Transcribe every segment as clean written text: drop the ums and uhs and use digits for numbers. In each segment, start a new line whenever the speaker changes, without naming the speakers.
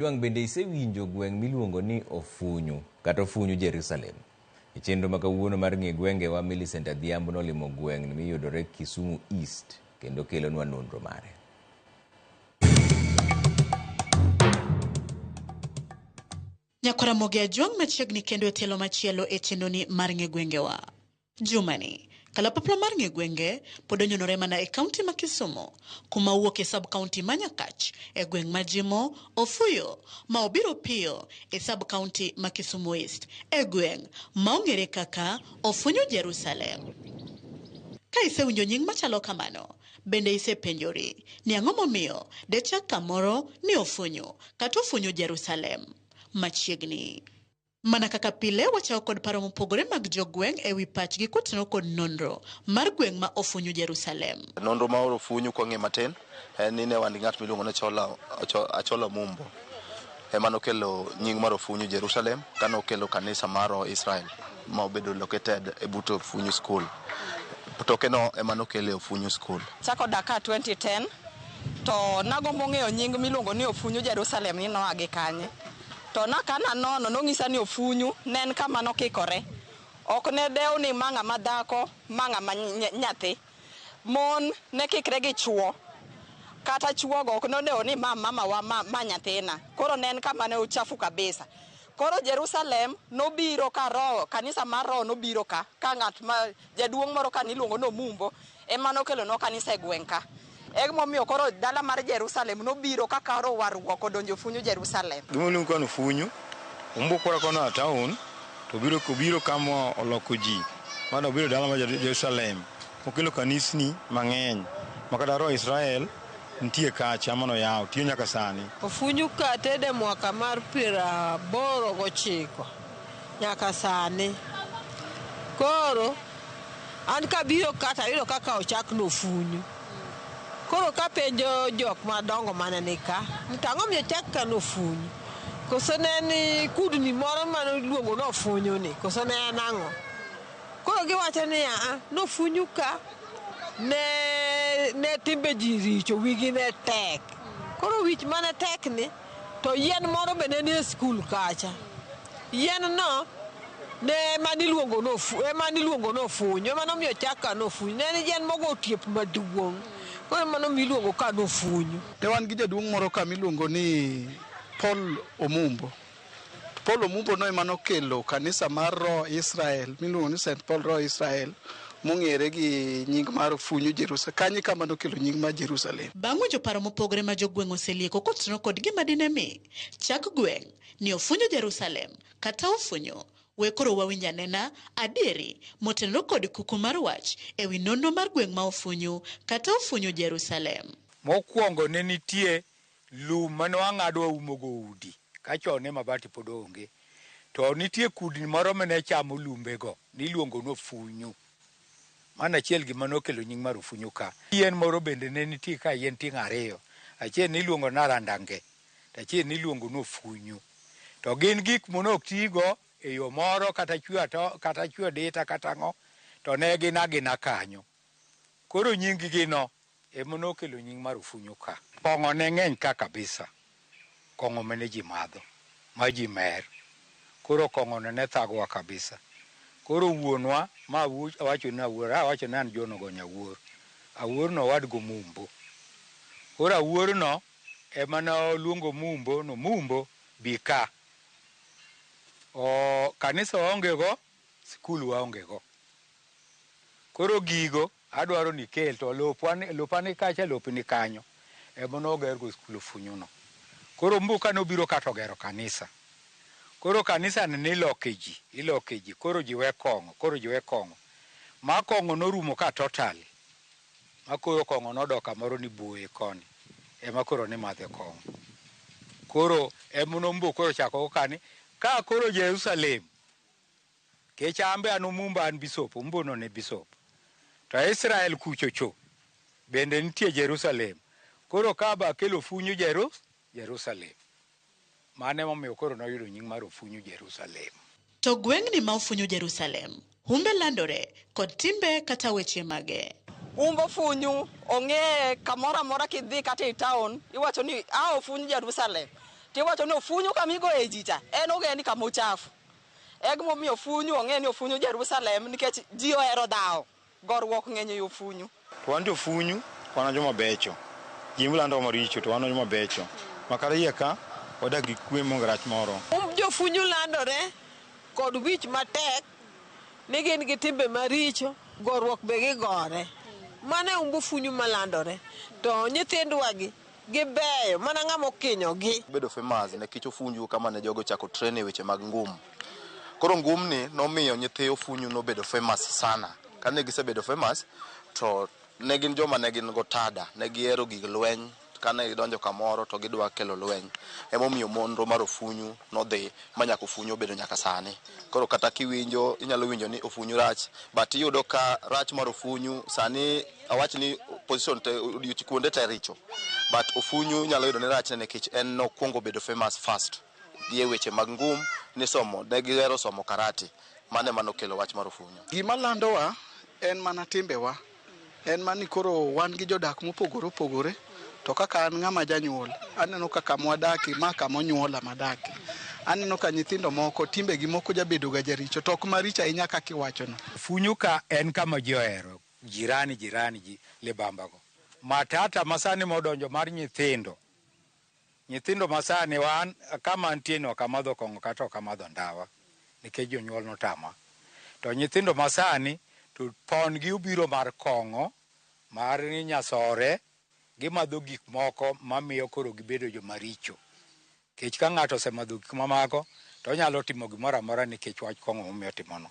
Juang bende isewinjo gweng miluongo ni Ofunyu kata Ofunyu Jerusalem. E chenro ma kawuono mar ng'e Gwengewa Millicent Adhiambo nolimo gweng miyudore Kisumu East kendo kelonwa nonro mare.
Ramogi Juang machiegni kendo e tielo machielo e chenoni mar ng'e Gwengewa. Jumani, kalapapla mar ng'e gwenge pod onyonore mana e kaunti ma Kisumu, kuma wuok e sub-kaunti ma Nyakach e gweng ma Jimo Ofuyo, ma obiro piyo e sub-kaunti ma Kisumu East e gweng ma ong'ere kaka Ofunyu Jerusalem. Ka isewinjo nying machalo kamano, bende isepenjori ni ang'o momiyo dechak kamoro ni Ofunyu kata Ofunyu Jerusalem machiegni. Mana kaka pile wachao kod paro mopogore mag jogweng e wi pachgi kotenore kod nonro mar gweng ma Ofunyu Jerusalem.
Nonro ma Ofunyu kwa ng'e matin en ni ne wan gi ng'at miluongo ni Achola Mumbo ema nokelo nying mar Ofunyu Jerusalem kano okelo kanisa mar Israel ma obedo located e but Ofunyu School. Tokeno ema nokelo Ofunyu School.
Chako daka 2010 to nagombo ng'eyo nying miluongo ni Ofunyu Jerusalem ni noage kanye. To nakana nono nong'isa ni Ofunyu ne en kama nokikore. Ok ne dew ni mang'a madhako, mang'a nyathi. Mon ne kikre gi chuo. Kata chuo go ok nodew ni mama wa ma nyathina. Koro ne en kama ne uchafu kabisa. Koro Jerusalem nobiro ka roho, kanisa mar roho nobiro ka ng'at ma jaduong' moro kaniluongo no Mumbo ema nokelo no kanisa e gweng' ka. Momiyo koro dala mar Jerusalem nobiro kaka ro warruok odonjo Ofunyu Jerusalem.
Gimoluongo kono Ofunyu, ombukora kono a town, to biro kama oloko ji. Mano obiro dala mar Jerusalem. Okelo kanisni mang'eny. Makata ro Israel nitie kacha mano yawo tiyo nyaka sani.
Ofunyu ka tede mwaka mar 89 nyaka sani. Koro an kabiro kata yudo kaka ochak no Ofunyu. Koro ka penjo jok madongo mana ni ka, mtang'o miyo chak ka no Ofunyu. Koso ne ni kudni moro mano luongo no Ofunyu ni, koso ne en ang'o. Koro giwacho ni no Ofunyu ka ne timbe ji richo, wigi ne tek. Koro wich mane tek ni, to yien moro be ne nie skul kacha. Yien no ne maniluongo no Ofunyu, ema nomiyo chak ka no Ofunyu. Ne ni yien mogo otiep maduong'. Koro mano miluongo ka no Ofunyu.
Ne wan gi jaduong' moro ka miluongo ni Paul Omumbo. Paul Omumbo no ema nokelo kanisa mar Roho Israel miluongo ni St. Paul Roho Israel mong'ere gi nying mar Ofunyu Jerusalem. Kanyi kama nokelo nying mar Jerusalem.
Bang'o joparo mopogore ma jogweng' oselieko kotenore kod gima dine mi chak gweng' ni Ofunyu Jerusalem kata Ofunyu. We koro wawinj anena adieri motenore kod kuku mar wach e wi nonro mar gweng' ma Ofunyu kata Ofunyu Jerusalem.
Mokwongo ne nitie lum mane wang'ado waumo go udi ka chon ne mabati pod onge. To nitie kudni moro mane chamo lumbego niluongo no Ofunyu. Mano achiel gima nokelo nying mar Ofunyu ka. Yien moro bende ne nitie ka yien ting' ariyo. Achiel niluongo narandange, to achiel niluongo no Ofunyu. To gin gik monok tigo e yo moro kata chwe dita kata ng'o, to ne gina kanyo. Koro nying gino ema nokelo nying mar Ofunyu ka. Kong'o ne ng'eny ka kabisa. Kong'o mane ji madho, ma ji mer. Koro kong'o ne thagwa kabisa. Koro wuonwa ma awacho ni awacho ni an Jono go nyawuor. Awuor no wadgo Mumbo. Koro awuor no ema ne luongo Mumbo no Mumbo bi ka. Kanisa waonge go, skul waonge go. Koro gigo adwaro ni kel to lopani kacha lopni kanyo ema noger go skul Ofunyu no. Koro mbuka nobiro kato gero kanisa. Koro kanisa ni iloke ji, koro ji we kong'o. Ma kong'o norumo ka total. Ma koro kong'o nodok kamoro ni buoye koni. Ema koro ni madhe kong'o. Koro ema nombo koro chako kani. Ka koro Jerusalem, kechambe an Omumbo an bisop, Omumbo ne bisop. To Israel kuchocho, bende nitie Jerusalem. Koro ka ba kelo Ofunyu Jerusalem. Mane momiyo koro noyudo nying mar Ofunyu Jerusalem.
To gweng' ni ma Ofunyu Jerusalem, humbe landore kod timbe kata weche mage.
Ofunyu ong'e kamora mora kidhi kata e town, iwacho ni Ofunyu Jerusalem. tiwacho ni ofunyu kamigo e jita en ogeni kama ochafu egmo mi ofunyu ong'e ni ofunyu Jerusalem nikech ji ohero dhao gorruok ng'enyo yo ofunyu
to wan jofunyu wan joma becho jimlando maricho to wan joma becho makara iye ka odak gi kwe mongrach moro
jofunyu landore kod wich matek ni gin gi timbe maricho gorruok be gigore mane funyu malandore to nyithindwa gibeyo mana ng'amo kinyogi
bedo famous ne kich ofunyu kama ne jogo chako train e weche mag ngum. Koro ngum ni nomiyo nyithi ofunyu nobedo famous sana. Kane gisebedo famous to ne gin joma ne gin go tada, ne gihero gig lweny, kane gidonjo kamoro to gidwa kelo lweny. Emomiyo monro mar ofunyu nodhi manyaka ofunyu obedo nyaka sani. Koro kata kiwinjo inyalo winjo ni ofunyu rach, but iyudo ka rach mar ofunyu sani awach ni position te kuonde te richo. But ofunyu nyalo yudo ni rach nikech en nokwongo bedo famous first. Gie weche mag ngum ni somo, ne gihero somo karate. Mane manokelo wach mar ofunyu.
Gima landowa en mana timbewa. En mani koro wan gi jodak mopogore opogore. To kaka an ng'ama janyuol, aneno kaka mwadaki ma kama onyuola madaki. Aneno ka nyithindo moko timbe gi moko jabedo ga jaricho tok maricha ahinya kaka iwachono.
Ofunyu ka en kama ji ohero, jirani ji libambago. Matata masani modonjo mar nyithindo. Nyithindo masani wan kama antieno kamadho kong'o kata kamadho ndawa nikech jonyuol notama. To nyithindo masani to pon gi ubiro mar kong'o mar nyasore gimadho gik moko mamiyo koro gibedo jomaricho. Kech ka ng'ato osemadho gik mamako to onyalo timo gimoro amora nikech wach kong'o momiyo timono.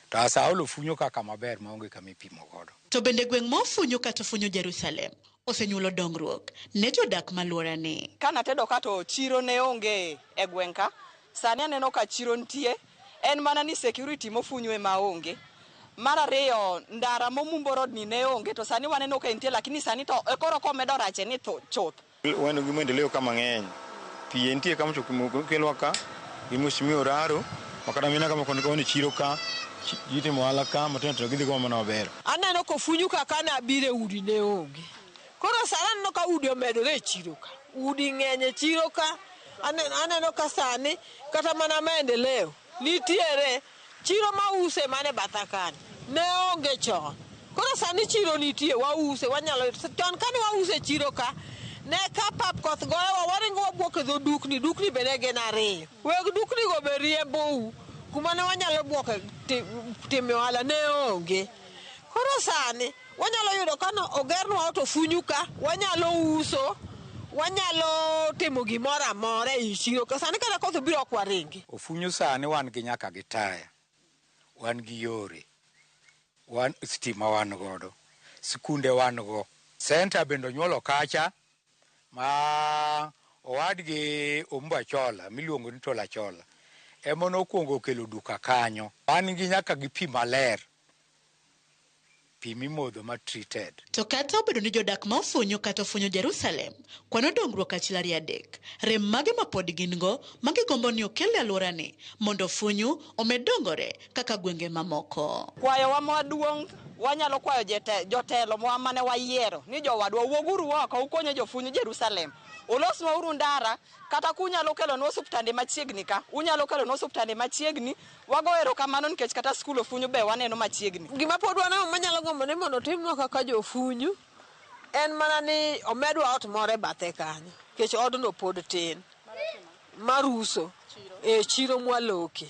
To asaolo ofunyu kaka maber maonge kama ipimo godo.
To bende gweng' ma ofunyu kata Ofunyu Jerusalem osenyuolo dongruok ne jodak maluora ni.
Kana tedo kato chiro ne onge e gweng' ka sani aneno ka chiro ntie en mana ni security mofunyu ema onge. Mar ariyo ndara momumbo road ni ne onge to sani waneno ka entie lakini sani to koro komedo rache ni to chuth.
Wan gi maendeleo kama ng'eny. Pie nitie kama kelwa ka gimushimi oraro makata mina kama koni chiro ka jite moala ka matendo to gidhi go mana maber.
Aneno ko funyu ka kana abire udi ne onge. Koro sani no ka udi omedore e chiro ka. Udi ng'enye chiro ka aneno ka sani kata mana maendeleo nitiere chiro mause mane batakani ne onge chon. Koro sani chiro nitie wause wanyalo chon kani wause chiro ka ne ka pap koth goyo waringo wabuok e dho dukni bende gin ariyo. Weg dukni go be riembou kuma ne wanyalo buok timo ohala ne onge. Koro sani wanyalo yudo kano ogernwa ot ofunyu ka wanyalo uso wanyalo timo gimoro amora e chiro ka sani kata koth biro ok waringi.
Ofunyu sani wan gi nyaka gi taya, wan gi yore, wan stima wan godo, sikunde wan go, center bende onyuolo kacha ma owadgi Ombachola miluongo ni Tola Chola ema nokwongo okelo duka kanyo. Wan gi nyaka gi pi maler, pi mimodho ma treated.
To kata obedo ni jodak ma Ofunyu kata Ofunyu Jerusalem kwano dongruok achiel ariyo adek, rem mage ma pod gin go magigombo ni okel e alwora ni mondo Ofunyu omed dongore kaka gwenge mamoko.
Kwayo wa maduong' wanyalo kwayo jotelo mane wayiero ni jowadwa wuoguru oko ukonyo jofunyu Jerusalem. Olosnwa uru ndara kata kunyalo kelo no osuptande machiegni ka unyalo kelo no osuptande machiegni wago erokamano nikech kata skul Ofunyu be waneno machiegni.
Gima pod waneno manyalo gombo ni mondo timnwa kaka jofunyu en mana ni omedwa ot moro e bathe kanyo nikech odno pod tin maruso e chiro mwaloke.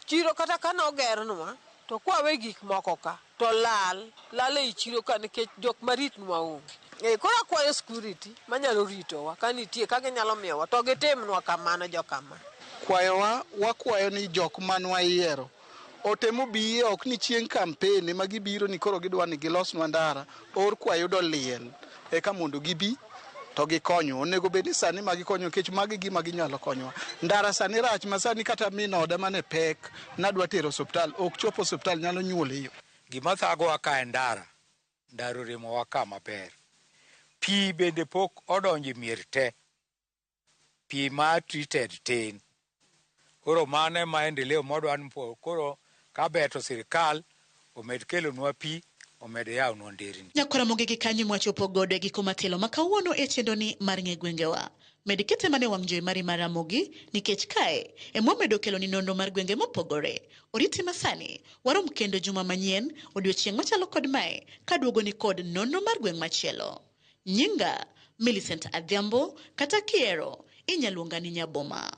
Chiro kata kana ogernwa to kwawe gik moko ka to lal e chiro ka nikech jok maritnwa onge. Kora kwayo security manyalo ritowa kanitie kaka nyalo miyowa to gitimnwa kamano jokama.
Kwayowa wakwayo ni jok manwa yiero otemo biye ok ni chieng kampeni ma gibiro ni koro gidwa ni gilosnwa ndara or kwayo do liel eka mondo gibi to gikonyo. Onego bed ni sani ma gikonyo nikech magi gima ginyalo konyowa. Ndara sani rach ma sani kata min oda mane pek nadwa tero osuptal ok chopo osuptal nyalo nyuole yo.
Gima thagowa ka e ndara remo ka maber. Pi bende pok odonjo mier te. Pi ma treated tin. Koro mane maendeleo modwan po koro ka beto sirikal omed kelonwa pi omed yawnwa nderni.
Nyakora Ramogi gi kanyo mwachopo godo e giko matelo ma kawuono e chendoni mar Gwengewa. Medikete mane wang' jowi mari mar Ramogi nikech kae emwamedo kelo ni nonro mar gwenge mopogore. Oriti masani warom kendo juma manyien odiochieng' machalo kod mae kaduogo ni kod nonro mar gweng' machielo. Nyinga Millicent Adhiambo kata Kiero inyaluonga ni Nyaboma.